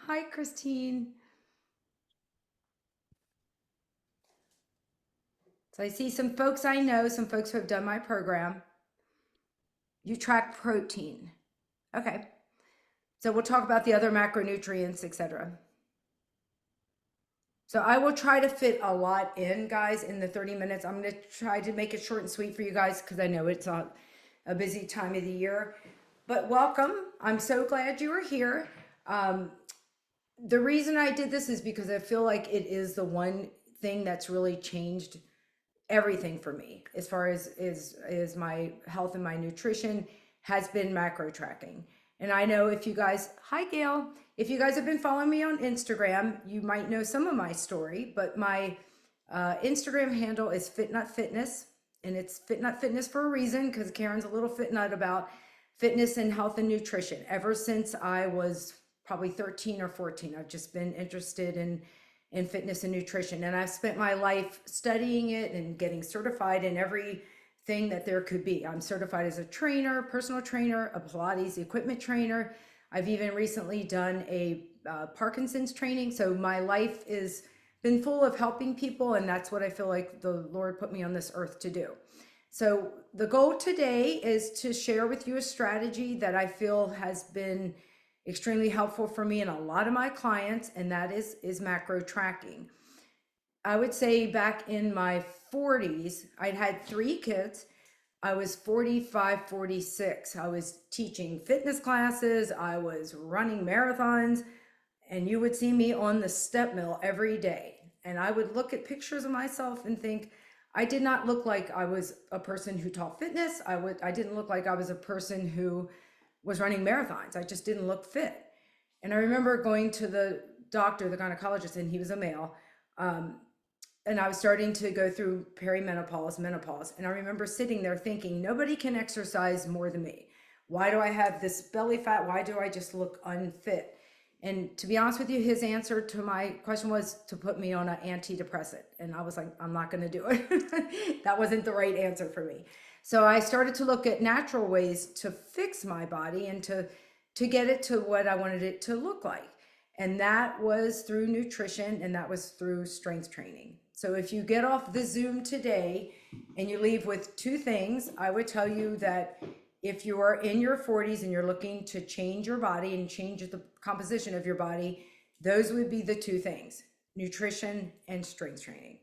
Hi, Christine. So I see some folks I know, some folks who have done my program. You track protein. Okay. So we'll talk about the other macronutrients, etc. So I will try to fit a lot in, guys, in the 30 minutes. I'm going to try to make it short and sweet for you guys because I know it's a busy time of the year. But welcome. I'm so glad you are here. Um, the reason I did this is because I feel like it is the one thing that's really changed everything for me as far as is my health and my nutrition has been macro tracking. And I know if you guys, hi Gail, if you guys have been following me on Instagram, you might know some of my story, but my Instagram handle is FitNut Fitness, and it's FitNut Fitness for a reason because Karen's a little fit nut about fitness and health and nutrition. Ever since I was probably 13 or 14, I've just been interested in fitness and nutrition. And I've spent my life studying it and getting certified in everything that there could be. I'm certified as a trainer, personal trainer, a Pilates equipment trainer. I've even recently done a Parkinson's training. So my life is been full of helping people, and that's what I feel like the Lord put me on this earth to do. So the goal today is to share with you a strategy that I feel has been extremely helpful for me and a lot of my clients, and that is macro tracking. I would say back in my 40s, I'd had 3 kids. I was 45, 46. I was teaching fitness classes, I was running marathons, and you would see me on the step mill every day. And I would look at pictures of myself and think, I did not look like I was a person who taught fitness. I didn't look like I was a person who was running marathons. I just didn't look fit. And I remember going to the doctor, the gynecologist, and he was a male. Um, and I was starting to go through perimenopause, menopause. And I remember sitting there thinking, nobody can exercise more than me. Why do I have this belly fat? Why do I just look unfit? And to be honest with you, his answer to my question was to put me on an antidepressant. And I was like, I'm not going to do it. That wasn't the right answer for me. So I started to look at natural ways to fix my body and to get it to what I wanted it to look like. And that was through nutrition, and that was through strength training. So if you get off the Zoom today and you leave with 2 things, I would tell you that if you are in your 40s and you're looking to change your body and change the composition of your body, those would be the 2 things: nutrition and strength training.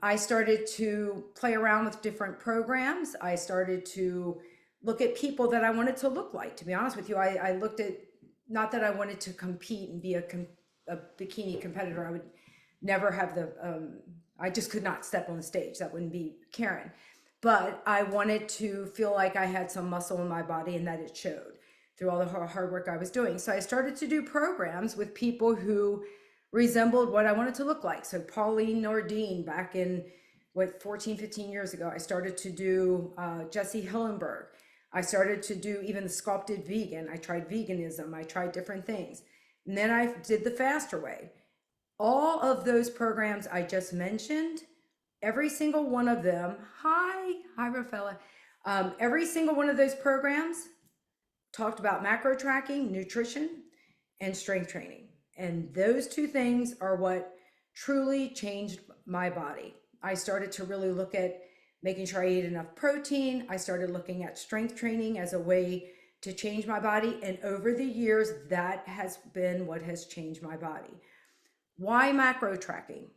I started to play around with different programs. I started to look at people that I wanted to look like. To be honest with you, I looked at, not that I wanted to compete and be a bikini competitor. I would never have I just could not step on the stage. That wouldn't be Karen. But I wanted to feel like I had some muscle in my body and that it showed through all the hard work I was doing. So I started to do programs with people who resembled what I wanted to look like. So Pauline Nordine, back in 14, 15 years ago, I started to do Jesse Hillenberg. I started to do even the sculpted vegan. I tried veganism. I tried different things. And then I did the faster way. All of those programs I just mentioned, every single one of them, hi, Rafaela. Every single one of those programs talked about macro tracking, nutrition, and strength training. And those 2 things are what truly changed my body. I started to really look at making sure I ate enough protein. I started looking at strength training as a way to change my body. And over the years, that has been what has changed my body. Why macro tracking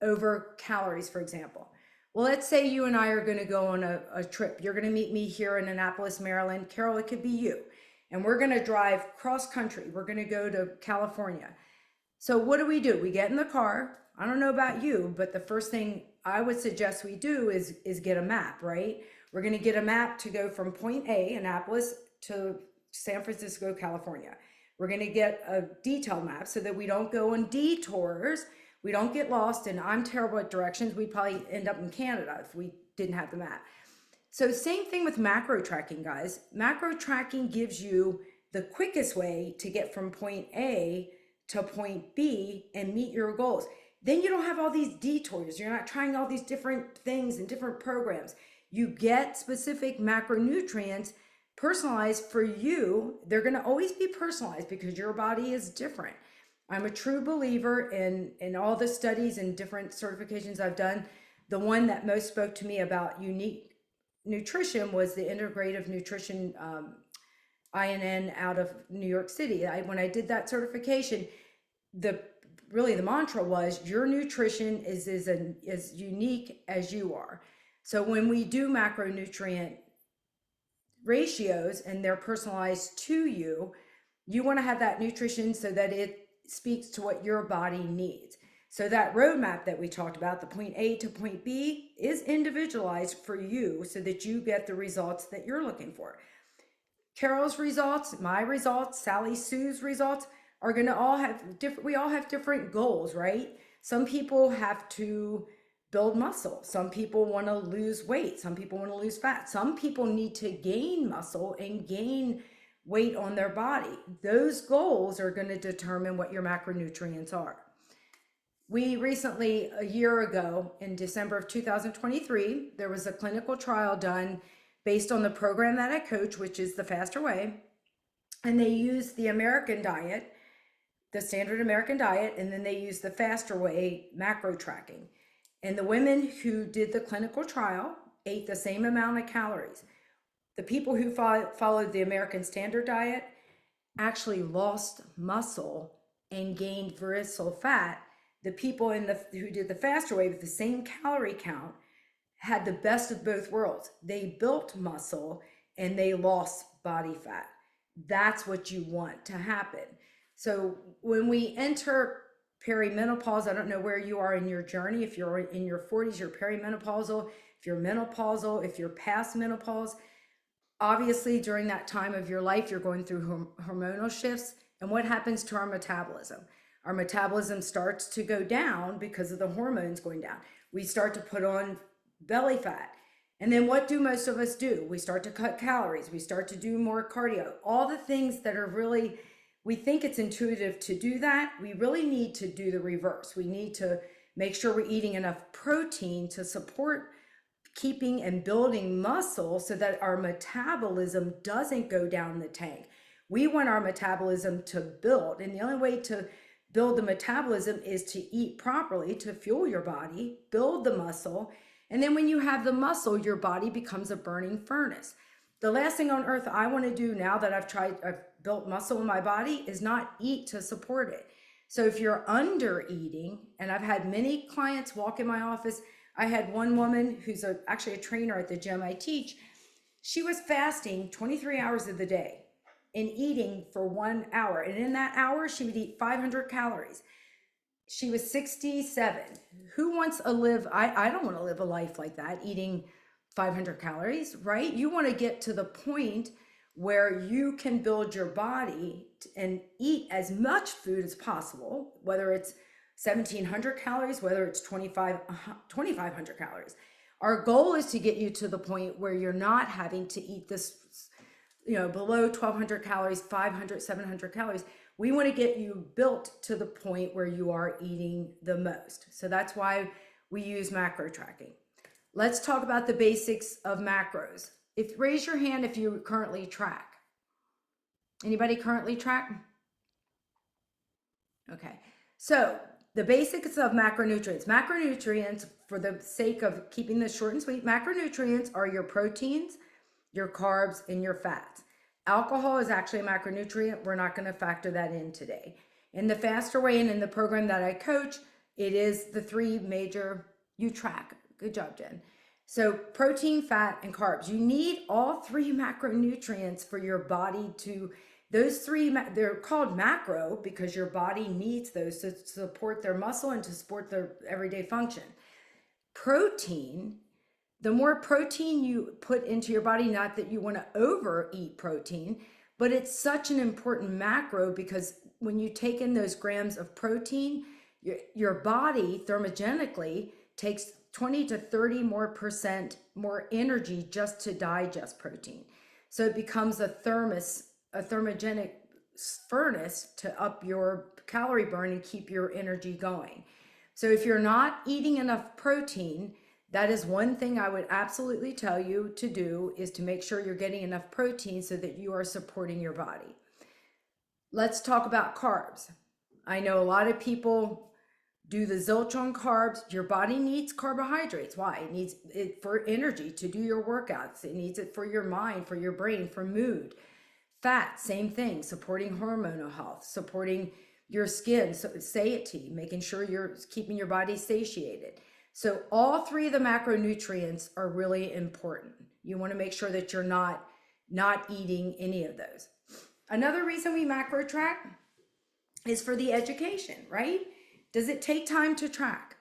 over calories, for example? Well, let's say you and I are going to go on a trip. You're going to meet me here in Annapolis, Maryland. Carol, it could be you. And we're going to drive cross country. We're going to go to California. So what do? We get in the car. I don't know about you, but the first thing I would suggest we do is get a map, right? We're going to get a map to go from point A, Annapolis, to San Francisco, California. We're going to get a detailed map so that we don't go on detours. We don't get lost, and I'm terrible at directions. We'd probably end up in Canada if we didn't have the map. So same thing with macro tracking, guys. Macro tracking gives you the quickest way to get from point A to point B and meet your goals. Then you don't have all these detours. You're not trying all these different things and different programs. You get specific macronutrients personalized for you. They're going to always be personalized because your body is different. I'm a true believer in all the studies and different certifications I've done. The one that most spoke to me about unique nutrition was the integrative nutrition INN out of New York City. When I did that certification, the mantra was your nutrition is as unique as you are. So when we do macronutrient ratios and they're personalized to you, you want to have that nutrition so that it speaks to what your body needs. So that roadmap that we talked about, the point A to point B, is individualized for you so that you get the results that you're looking for. Carol's results, my results, Sally Sue's results are going to all have different, we all have different goals, right? Some people have to build muscle. Some people want to lose weight. Some people want to lose fat. Some people need to gain muscle and gain weight on their body. Those goals are going to determine what your macronutrients are. We recently, a year ago, in December of 2023, there was a clinical trial done based on the program that I coach, which is the Faster Way. And they used the American diet, the standard American diet, and then they used the Faster Way macro tracking. And the women who did the clinical trial ate the same amount of calories. The people who followed the American standard diet actually lost muscle and gained visceral fat. The people who did the Faster Way with the same calorie count had the best of both worlds. They built muscle and they lost body fat. That's what you want to happen. So when we enter perimenopause, I don't know where you are in your journey. If you're in your 40s, you're perimenopausal. If you're menopausal, if you're past menopause, obviously during that time of your life, you're going through hormonal shifts. And what happens to our metabolism? Our metabolism starts to go down because of the hormones going down. We start to put on belly fat. And then what do most of us do? We start to cut calories. We start to do more cardio. All the things that are really, we think it's intuitive to do that. We really need to do the reverse. We need to make sure we're eating enough protein to support keeping and building muscle so that our metabolism doesn't go down the tank. We want our metabolism to build. And the only way to build the metabolism is to eat properly, to fuel your body, build the muscle. And then when you have the muscle, your body becomes a burning furnace. The last thing on earth I want to do now that I've built muscle in my body is not eat to support it. So if you're under eating, and I've had many clients walk in my office. I had one woman who's actually a trainer at the gym I teach. She was fasting 23 hours of the day and eating for 1 hour. And in that hour, she would eat 500 calories. She was 67. Who wants to live? I don't want to live a life like that, eating 500 calories, right? You want to get to the point where you can build your body and eat as much food as possible, whether it's 1,700 calories, whether it's 2,500 calories. Our goal is to get you to the point where you're not having to eat this, below 1,200 calories, 500, 700 calories. We want to get you built to the point where you are eating the most. So that's why we use macro tracking. Let's talk about the basics of macros. Raise your hand if you currently track. Anybody currently track? Okay. So the basics of macronutrients. Macronutrients, for the sake of keeping this short and sweet, macronutrients are your proteins, your carbs, and your fats. Alcohol is actually a macronutrient. We're not going to factor that in today. In the Faster Way and in the program that I coach, it is the three major you track. Good job, Jen. So protein, fat, and carbs. You need all three macronutrients for your body to, those three, they're called macro because your body needs those to support their muscle and to support their everyday function. Protein, the more protein you put into your body, not that you want to overeat protein, but it's such an important macro because when you take in those grams of protein, your body thermogenically takes 20 to 30% more energy just to digest protein. So it becomes a thermogenic furnace to up your calorie burn and keep your energy going. So if you're not eating enough protein, That is one thing I would absolutely tell you to do, is to make sure you're getting enough protein so that you are supporting your body. Let's talk about carbs. I know a lot of people do the zilch on carbs. Your body needs carbohydrates. Why? It needs it for energy to do your workouts. It needs it for your mind, for your brain, for mood. Fat, same thing, supporting hormonal health, supporting your skin, so satiety, making sure you're keeping your body satiated. So all three of the macronutrients are really important. You want to make sure that you're not eating any of those. Another reason we macro track is for the education, right? Does it take time to track?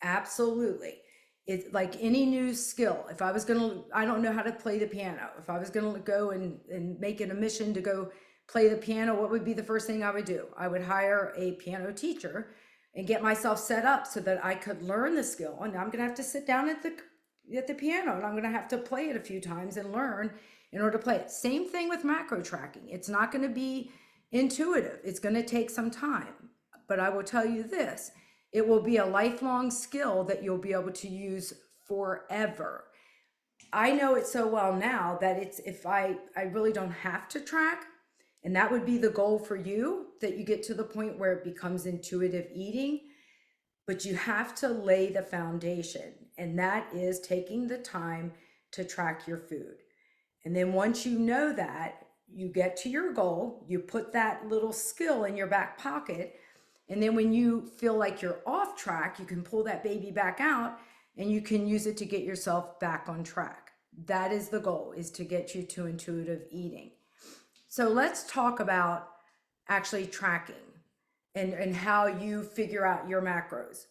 Absolutely. It's like any new skill. If I was I don't know how to play the piano. If I was gonna go and make it a mission to go play the piano, what would be the first thing I would do? I would hire a piano teacher and get myself set up so that I could learn the skill. And I'm gonna have to sit down at the piano, and I'm gonna have to play it a few times and learn in order to play it. Same thing with macro tracking. It's not gonna be intuitive. It's gonna take some time. But I will tell you this, it will be a lifelong skill that you'll be able to use forever. I know it so well now that it's, if I really don't have to track, and that would be the goal for you, that you get to the point where it becomes intuitive eating, but you have to lay the foundation, and that is taking the time to track your food. And then once you know that, you get to your goal, you put that little skill in your back pocket, and then when you feel like you're off track, you can pull that baby back out and you can use it to get yourself back on track. That is the goal, is to get you to intuitive eating. So let's talk about actually tracking and how you figure out your macros.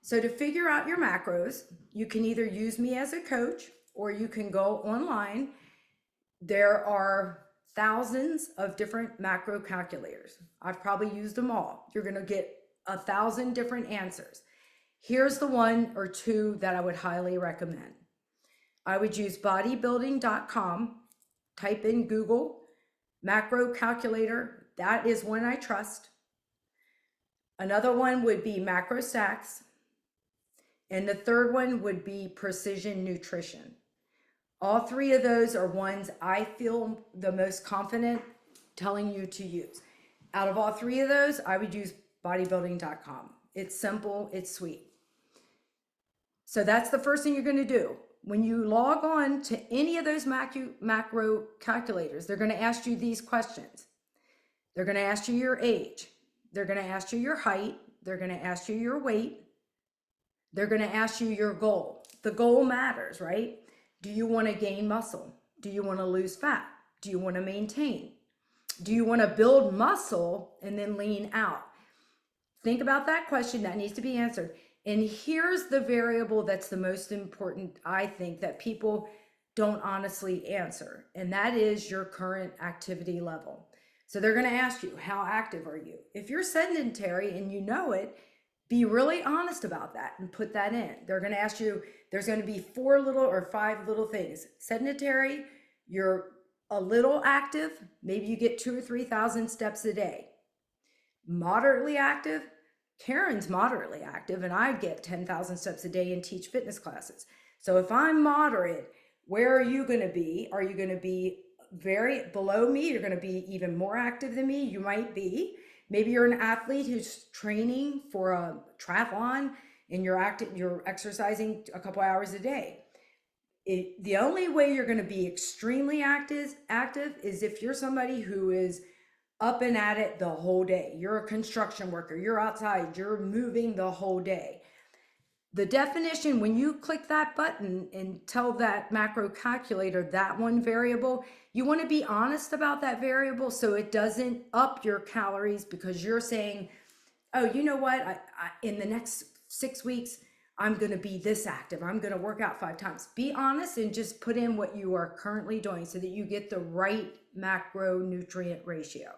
So to figure out your macros, you can either use me as a coach or you can go online. There are thousands of different macro calculators. I've probably used them all. You're going to get 1,000 different answers. Here's the one or two that I would highly recommend. I would use bodybuilding.com, type in Google macro calculator. That is one I trust. Another one would be MacroStacks. And the third one would be Precision Nutrition. All three of those are ones I feel the most confident telling you to use. Out of all three of those, I would use bodybuilding.com. It's simple, it's sweet. So that's the first thing you're going to do. When you log on to any of those macro calculators, they're going to ask you these questions. They're going to ask you your age. They're going to ask you your height. They're going to ask you your weight. They're going to ask you your goal. The goal matters, right? Do you want to gain muscle? Do you want to lose fat? Do you want to maintain? Do you want to build muscle and then lean out? Think about that question. That needs to be answered. And here's the variable that's the most important, I think, that people don't honestly answer. And that is your current activity level. So they're going to ask you, how active are you? If you're sedentary and you know it, be really honest about that and put that in. They're going to ask you, there's going to be 4 little or 5 little things. Sedentary, you're a little active, maybe you get 2,000 or 3,000 steps a day. Moderately active, Karen's moderately active, and I get 10,000 steps a day and teach fitness classes. So if I'm moderate, where are you going to be? Are you going to be very below me? You're going to be even more active than me? You might be. Maybe you're an athlete who's training for a triathlon and you're exercising a couple hours a day. The only way you're going to be extremely active is if you're somebody who is up and at it the whole day. You're a construction worker, you're outside, you're moving the whole day. The definition, when you click that button and tell that macro calculator that one variable, you want to be honest about that variable so it doesn't up your calories because you're saying, oh, you know what, in the next 6 weeks, I'm going to be this active. I'm going to work out 5 times. Be honest and just put in what you are currently doing so that you get the right macronutrient ratio.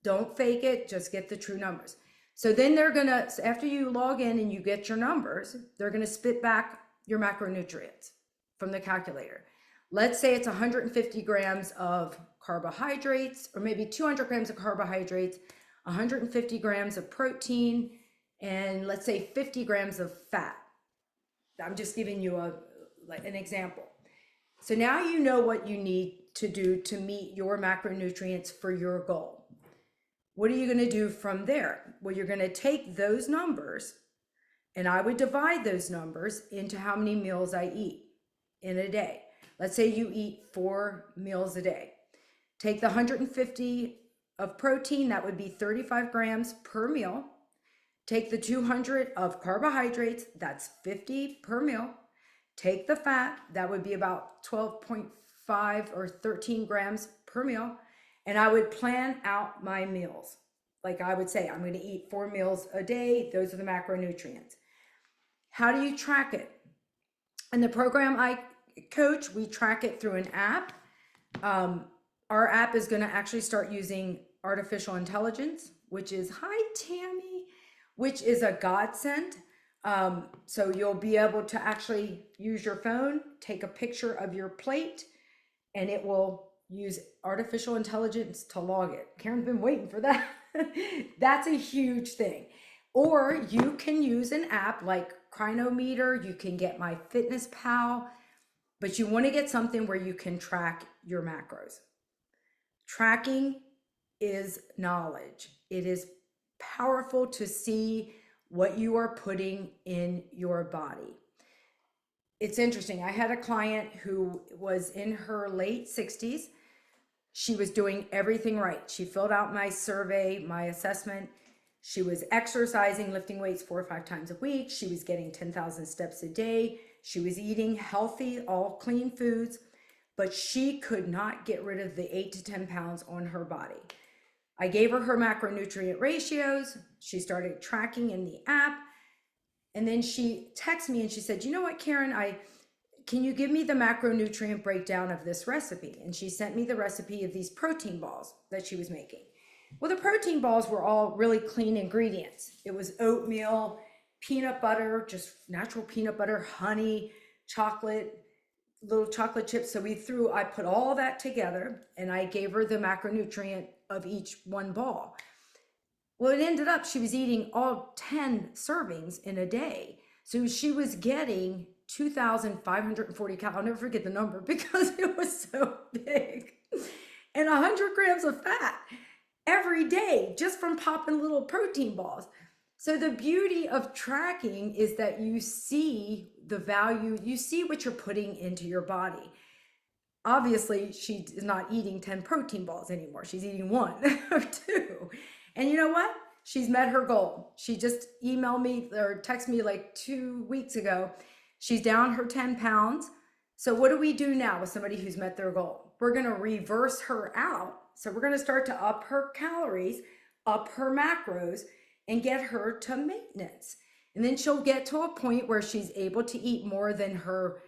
Don't fake it, just get the true numbers. So then they're going to, after you log in and you get your numbers, they're going to spit back your macronutrients from the calculator. Let's say it's 150 grams of carbohydrates, or maybe 200 grams of carbohydrates, 150 grams of protein, and let's say 50 grams of fat. I'm just giving you an example. So now you know what you need to do to meet your macronutrients for your goal. What are you going to do from there? Well, you're going to take those numbers, and I would divide those numbers into how many meals I eat in a day. Let's say you eat 4 meals a day. Take the 150 of protein, that would be 35 grams per meal. Take the 200 of carbohydrates, that's 50 per meal. Take the fat, that would be about 12.5 or 13 grams per meal. And I would plan out my meals. Like I would say, I'm going to eat 4 meals a day. Those are the macronutrients. How do you track it? In the program I coach, we track it through an app. Our app is going to actually start using artificial intelligence, which is, hi, Tammy, which is a godsend. So you'll be able to actually use your phone, take a picture of your plate, and it will use artificial intelligence to log it. Karen's been waiting for that. That's a huge thing. Or you can use an app like Chronometer. You can get MyFitnessPal, but you want to get something where you can track your macros. Tracking is knowledge. It is powerful to see what you are putting in your body. It's interesting. I had a client who was in her late 60s. She was doing everything right. She filled out my survey, my assessment. She was exercising, lifting weights 4 or 5 times a week. She was getting 10,000 steps a day. She was eating healthy, all clean foods, but she could not get rid of the 8 to 10 pounds on her body. I gave her macronutrient ratios. She started tracking in the app. And then she texted me and she said, you know what, Karen, can you give me the macronutrient breakdown of this recipe? And she sent me the recipe of these protein balls that she was making. Well, the protein balls were all really clean ingredients. It was oatmeal, peanut butter, just natural peanut butter, honey, chocolate, little chocolate chips. So I put all that together and I gave her the macronutrient of each one ball. Well, it ended up she was eating all 10 servings in a day. So she was getting 2,540 calories. I'll never forget the number because it was so big. And 100 grams of fat every day just from popping little protein balls. So the beauty of tracking is that you see the value, you see what you're putting into your body. Obviously, she is not eating 10 protein balls anymore. She's eating 1 or 2. And you know what? She's met her goal. She just emailed me or texted me like 2 weeks ago. She's down her 10 pounds. So what do we do now with somebody who's met their goal? We're going to reverse her out. So we're going to start to up her calories, up her macros, and get her to maintenance. And then she'll get to a point where she's able to eat more than her,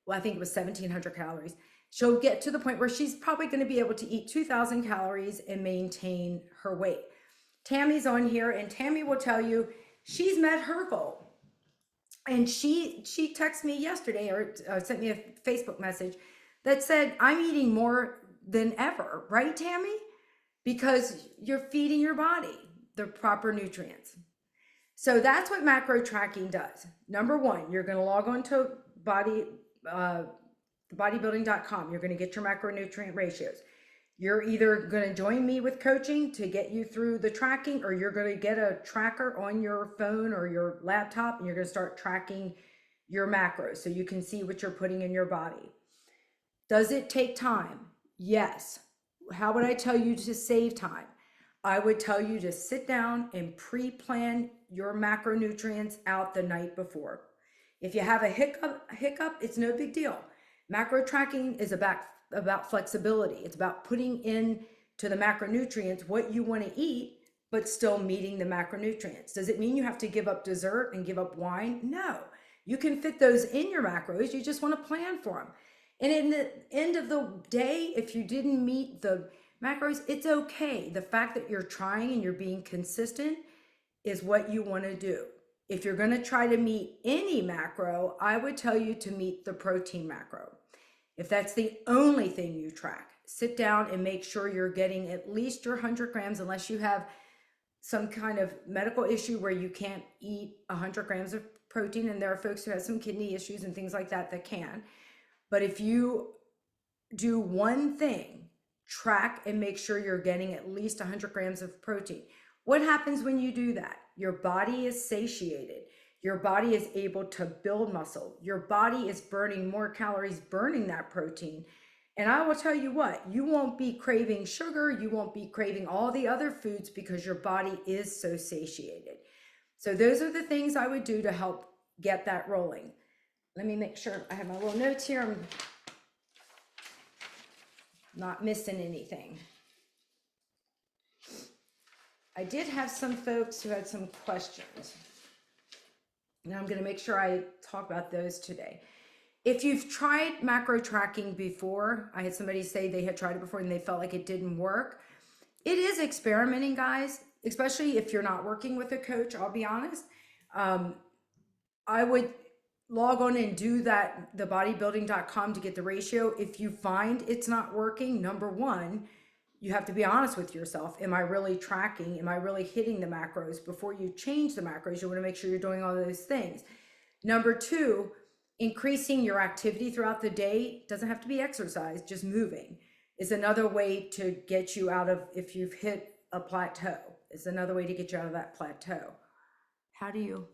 well, I think it was 1,700 calories. She'll get to the point where she's probably going to be able to eat 2,000 calories and maintain her weight. Tammy's on here, and Tammy will tell you she's met her goal. And she texted me yesterday or sent me a Facebook message that said, I'm eating more than ever, right, Tammy? Because you're feeding your body the proper nutrients. So that's what macro tracking does. Number one, you're going to log on to bodybuilding.com. You're going to get your macronutrient ratios. You're either going to join me with coaching to get you through the tracking, or you're going to get a tracker on your phone or your laptop, and you're going to start tracking your macros so you can see what you're putting in your body. Does it take time? Yes. How would I tell you to save time? I would tell you to sit down and pre-plan your macronutrients out the night before. If you have a hiccup, it's no big deal. Macro tracking is about flexibility. It's about putting in to the macronutrients what you want to eat, but still meeting the macronutrients. Does it mean you have to give up dessert and give up wine? No. You can fit those in your macros. You just want to plan for them. And in the end of the day, if you didn't meet the macros, it's okay. The fact that you're trying and you're being consistent is what you want to do. If you're going to try to meet any macro, I would tell you to meet the protein macro. If that's the only thing you track, sit down and make sure you're getting at least your 100 grams, unless you have some kind of medical issue where you can't eat 100 grams of protein, and there are folks who have some kidney issues and things like that that can. But if you do one thing, track and make sure you're getting at least 100 grams of protein. What happens when you do that? Your body is satiated. Your body is able to build muscle. Your body is burning more calories burning that protein. And I will tell you what, you won't be craving sugar. You won't be craving all the other foods because your body is so satiated. So those are the things I would do to help get that rolling. Let me make sure I have my little notes here. I'm not missing anything. I did have some folks who had some questions, and I'm going to make sure I talk about those today. If you've tried macro tracking before, I had somebody say they had tried it before and they felt like it didn't work. It is experimenting, guys, especially if you're not working with a coach. I'll be honest. I would log on and do that, thebodybuilding.com, to get the ratio. If you find it's not working, number one, you have to be honest with yourself. Am I really tracking? Am I really hitting the macros? Before you change the macros, you want to make sure you're doing all those things. Number two, increasing your activity throughout the day. Doesn't have to be exercise, just moving is another way to get you out of, if you've hit a plateau, it's another way to get you out of that plateau. How do you?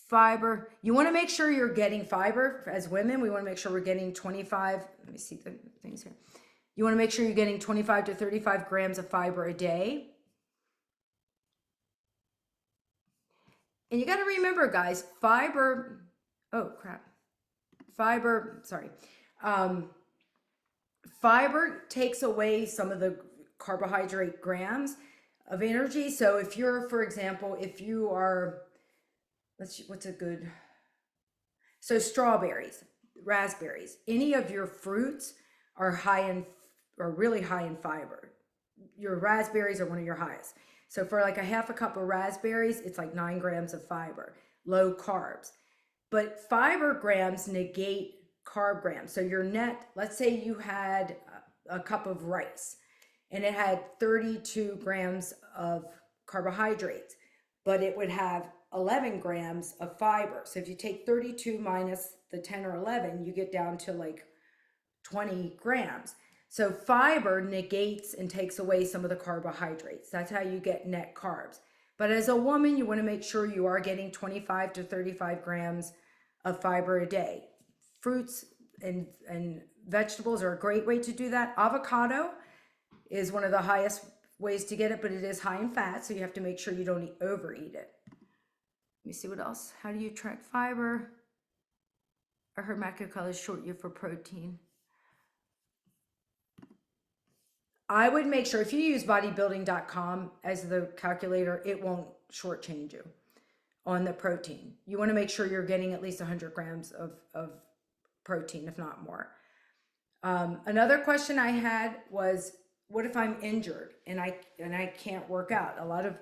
Fiber. You want to make sure you're getting fiber. As women, we want to make sure we're getting 25. Let me see the things here. You want to make sure you're getting 25 to 35 grams of fiber a day. And you got to remember, guys, fiber, oh crap, fiber, sorry. Fiber takes away some of the carbohydrate grams of energy. So if you're, for example, if you are, what's a good, so strawberries, raspberries, any of your fruits are really high in fiber. Your raspberries are one of your highest. So for like a half a cup of raspberries, it's like 9 grams of fiber, low carbs. But fiber grams negate carb grams. So your net, let's say you had a cup of rice and it had 32 grams of carbohydrates, but it would have 11 grams of fiber. So if you take 32 minus the 10 or 11, you get down to like 20 grams. So fiber negates and takes away some of the carbohydrates. That's how you get net carbs. But as a woman, you want to make sure you are getting 25 to 35 grams of fiber a day. Fruits and vegetables are a great way to do that. Avocado is one of the highest ways to get it, but it is high in fat, so you have to make sure you don't overeat it. Let me see what else. How do you track fiber? I heard macro colors short you for protein. I would make sure if you use bodybuilding.com as the calculator, it won't shortchange you on the protein. You want to make sure you're getting at least 100 grams of protein, if not more. Another question I had was, what if I'm injured and I can't work out? A lot of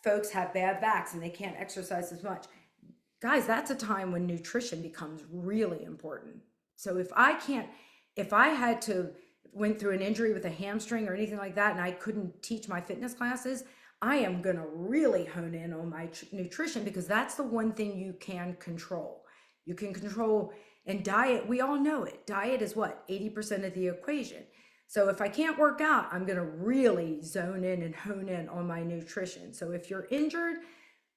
folks have bad backs and they can't exercise as much. Guys, that's a time when nutrition becomes really important. So if I had to went through an injury with a hamstring or anything like that and I couldn't teach my fitness classes, I am going to really hone in on my nutrition, because that's the one thing you can control. You can control, and diet, we all know it. Diet is what? 80% of the equation. So if I can't work out, I'm going to really zone in and hone in on my nutrition. So if you're injured,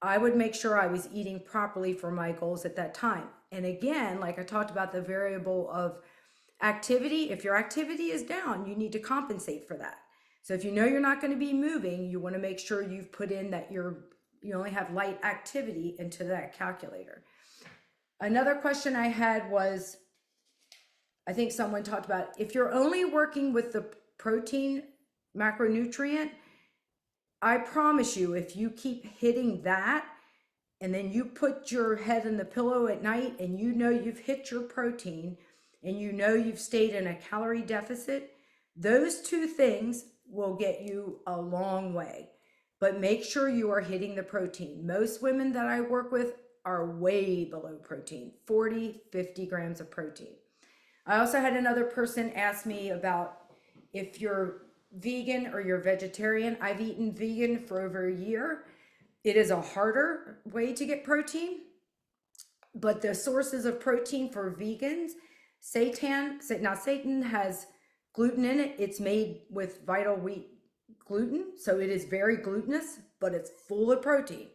I would make sure I was eating properly for my goals at that time. And again, like I talked about the variable of activity, if your activity is down, you need to compensate for that. So if you know you're not going to be moving, you want to make sure you've put in that you only have light activity into that calculator. Another question I had was, I think someone talked about, if you're only working with the protein macronutrient, I promise you, if you keep hitting that and then you put your head in the pillow at night and you know you've hit your protein and you know you've stayed in a calorie deficit, those two things will get you a long way. But make sure you are hitting the protein. Most women that I work with are way below protein, 40, 50 grams of protein. I also had another person ask me about if you're vegan or you're vegetarian, I've eaten vegan for over a year. It is a harder way to get protein, but the sources of protein for vegans, seitan has gluten in it. It's made with Vital Wheat gluten, so it is very glutinous, but it's full of protein.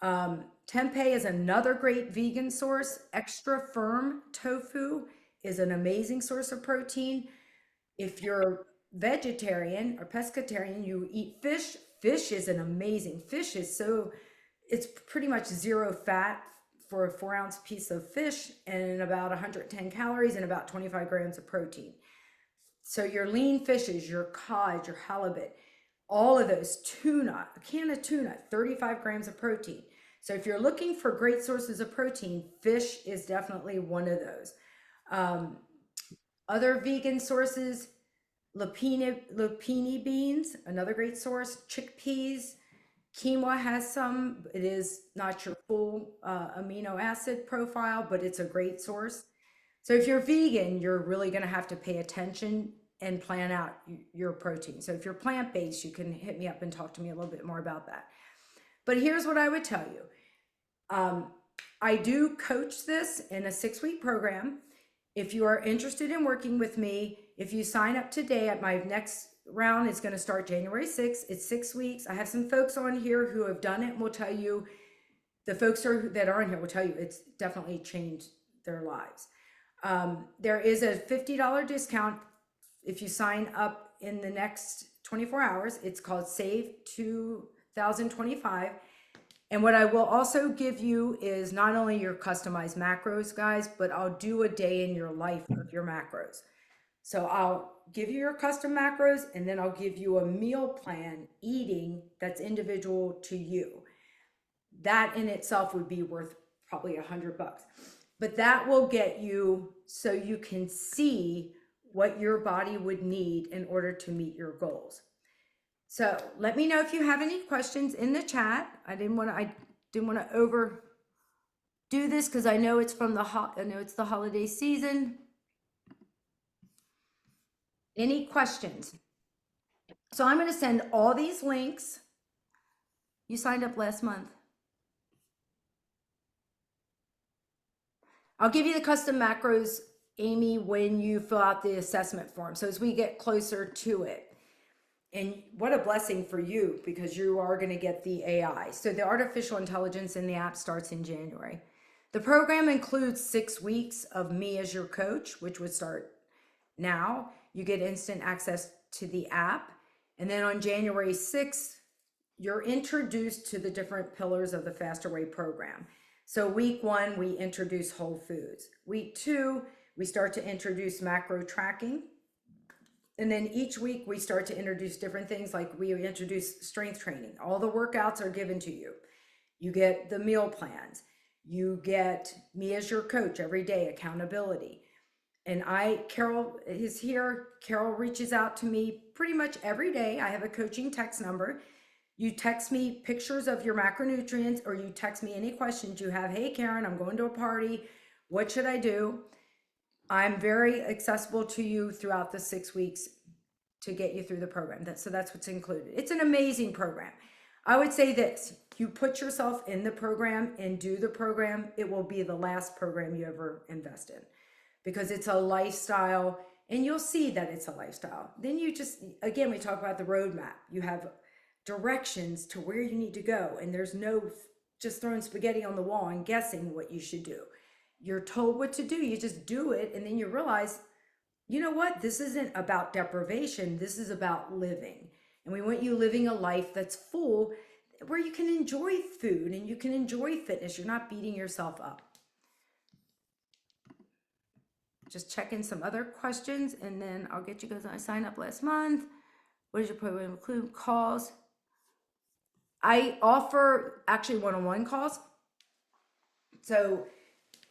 Tempeh is another great vegan source. Extra firm tofu is an amazing source of protein. If you're vegetarian or pescatarian, you eat fish. Fish is an amazing. Fish is so, it's pretty much zero fat for a 4-ounce piece of fish and about 110 calories and about 25 grams of protein. So your lean fishes, your cod, your halibut, all of those, tuna, a can of tuna, 35 grams of protein. So if you're looking for great sources of protein, fish is definitely one of those. Other vegan sources, lupini beans, another great source, chickpeas, quinoa has some. It is not your full amino acid profile, but it's a great source. So if you're vegan, you're really going to have to pay attention and plan out your protein. So if you're plant-based, you can hit me up and talk to me a little bit more about that. But here's what I would tell you. I do coach this in a 6-week program. If you are interested in working with me, if you sign up today, at my next round is going to start January 6th. It's 6 weeks. I have some folks on here who have done it and will tell you, the folks that are on here will tell you it's definitely changed their lives. There is a $50 discount if you sign up in the next 24 hours. It's called Save 2025. And what I will also give you is not only your customized macros, guys, but I'll do a day in your life of your macros. So I'll give you your custom macros, and then I'll give you a meal plan eating that's individual to you. That in itself would be worth probably $100. But that will get you so you can see what your body would need in order to meet your goals. So let me know if you have any questions in the chat. I didn't want to overdo this because I know it's the holiday season. Any questions? So I'm going to send all these links. You signed up last month. I'll give you the custom macros, Amy, when you fill out the assessment form. So as we get closer to it. And what a blessing for you, because you are going to get the AI. So the artificial intelligence in the app starts in January. The program includes 6 weeks of me as your coach, which would start now. You get instant access to the app. And then on January 6th, you're introduced to the different pillars of the Faster Way program. So week 1, we introduce whole foods. Week 2, we start to introduce macro tracking. And then each week we start to introduce different things, like we introduce strength training. All the workouts are given to you. You get the meal plans. You get me as your coach every day, accountability. And Carol is here. Carol reaches out to me pretty much every day. I have a coaching text number. You text me pictures of your macronutrients, or you text me any questions you have. Hey, Karen, I'm going to a party. What should I do? I'm very accessible to you throughout the 6 weeks to get you through the program. So that's what's included. It's an amazing program. I would say this: you put yourself in the program and do the program, it will be the last program you ever invest in, because it's a lifestyle, and you'll see that it's a lifestyle. Then you just, again, we talk about the roadmap. You have directions to where you need to go, and there's no just throwing spaghetti on the wall and guessing what you should do. You're told what to do, you just do it, and then you realize, you know what, this isn't about deprivation, this is about living. And we want you living a life that's full, where you can enjoy food and you can enjoy fitness. You're not beating yourself up. Just check in some other questions, and then I'll get you guys. I signed up last month. What does your program include? Calls. I offer actually one-on-one calls. So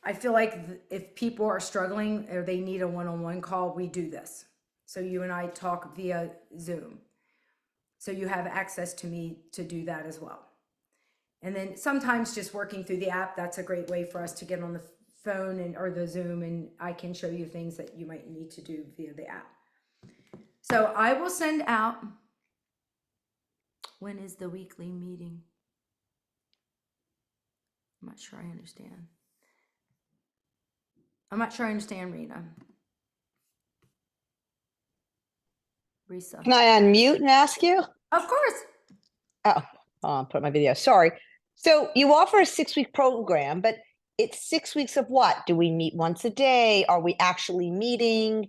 I feel like if people are struggling or they need a one-on-one call, we do this. So you and I talk via Zoom. So you have access to me to do that as well. And then sometimes just working through the app, that's a great way for us to get on the phone or the Zoom, and I can show you things that you might need to do via the app. So I will send out, when is the weekly meeting? I'm not sure I understand. I'm not sure I understand, Rena. Risa. Can I unmute and ask you? Of course. Oh, I'll put my video. Sorry. So you offer a 6-week program, but it's 6 weeks of what? Do we meet once a day? Are we actually meeting?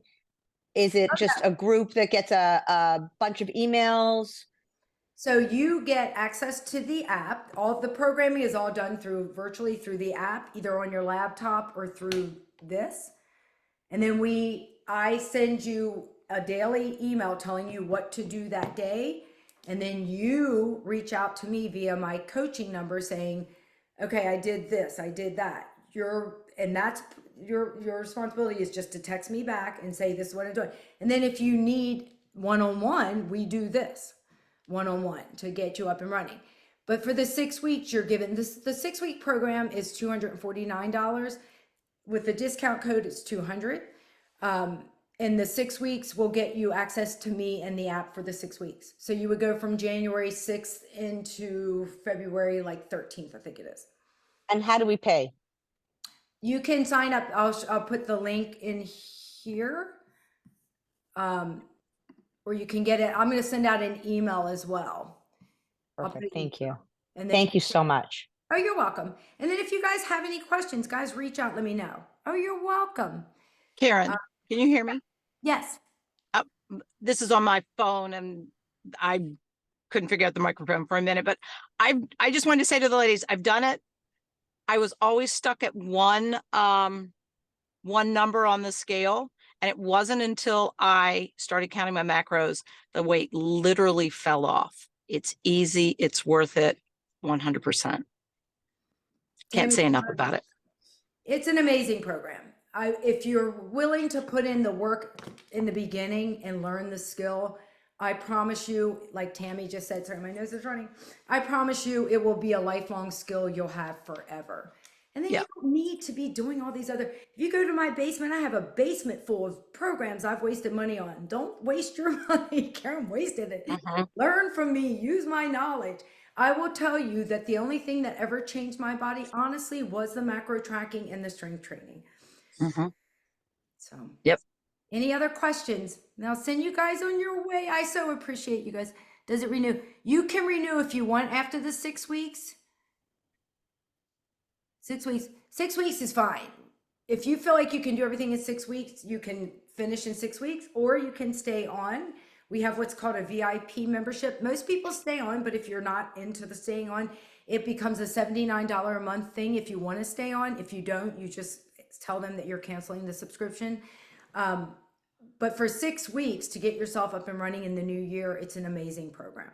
Is it just a group that gets a bunch of emails? So you get access to the app. All of the programming is all done through virtually through the app, either on your laptop or through this. And then I send you a daily email telling you what to do that day. And then you reach out to me via my coaching number saying, okay, I did this, I did that. That's your responsibility is just to text me back and say, this is what I'm doing. And then if you need one-on-one, we do this one-on-one to get you up and running. But for the 6 weeks, you're given this, the 6-week program is $249. With the discount code, it's $200. And the 6 weeks will get you access to me and the app for the 6 weeks. So you would go from January 6th into February like 13th, I think it is. And how do we pay? You can sign up. I'll put the link in here. Or you can get it. I'm going to send out an email as well. Perfect. Thank you. And then, Thank you so much. Oh, you're welcome. And then if you guys have any questions, guys, reach out. Let me know. Oh, you're welcome. Karen, can you hear me? Yes. This is on my phone and I couldn't figure out the microphone for a minute, but I just wanted to say to the ladies, I've done it. I was always stuck at one number on the scale. And it wasn't until I started counting my macros, the weight literally fell off. It's easy. It's worth it. 100%. Can't say enough about it. It's an amazing program. If you're willing to put in the work in the beginning and learn the skill, I promise you, like Tammy just said, sorry, my nose is running. I promise you it will be a lifelong skill you'll have forever. And then you don't need to be doing all these other, if you go to my basement, I have a basement full of programs I've wasted money on. Don't waste your money. Karen wasted it. Learn from me, use my knowledge. I will tell you that the only thing that ever changed my body, honestly, was the macro tracking and the strength training. So, any other questions? Now send you guys on your way. I so appreciate you guys. Does it renew? You can renew if you want after the 6 weeks. 6 weeks. 6 weeks is fine. If you feel like you can do everything in 6 weeks, you can finish in 6 weeks, or you can stay on. We have what's called a VIP membership. Most people stay on, but if you're not into the staying on, it becomes a $79 a month thing if you want to stay on. If you don't, you just tell them that you're canceling the subscription. But for 6 weeks to get yourself up and running in the new year, it's an amazing program.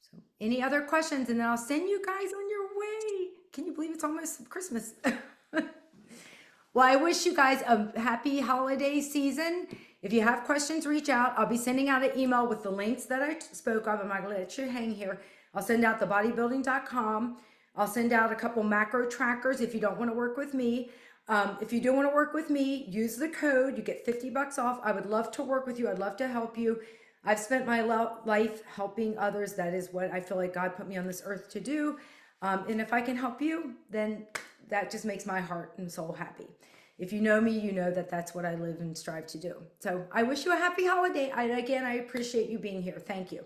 So any other questions? And then I'll send you guys on your way. Can you believe it's almost Christmas? Well, I wish you guys a happy holiday season. If you have questions, reach out. I'll be sending out an email with the links that I spoke of. I'm not going to let you hang here. I'll send out the bodybuilding.com. I'll send out a couple macro trackers if you don't want to work with me. If you do want to work with me, use the code. You get $50 off. I would love to work with you. I'd love to help you. I've spent my life helping others. That is what I feel like God put me on this earth to do. And if I can help you, then that just makes my heart and soul happy. If you know me, you know that that's what I live and strive to do. So I wish you a happy holiday. Again, I appreciate you being here. Thank you.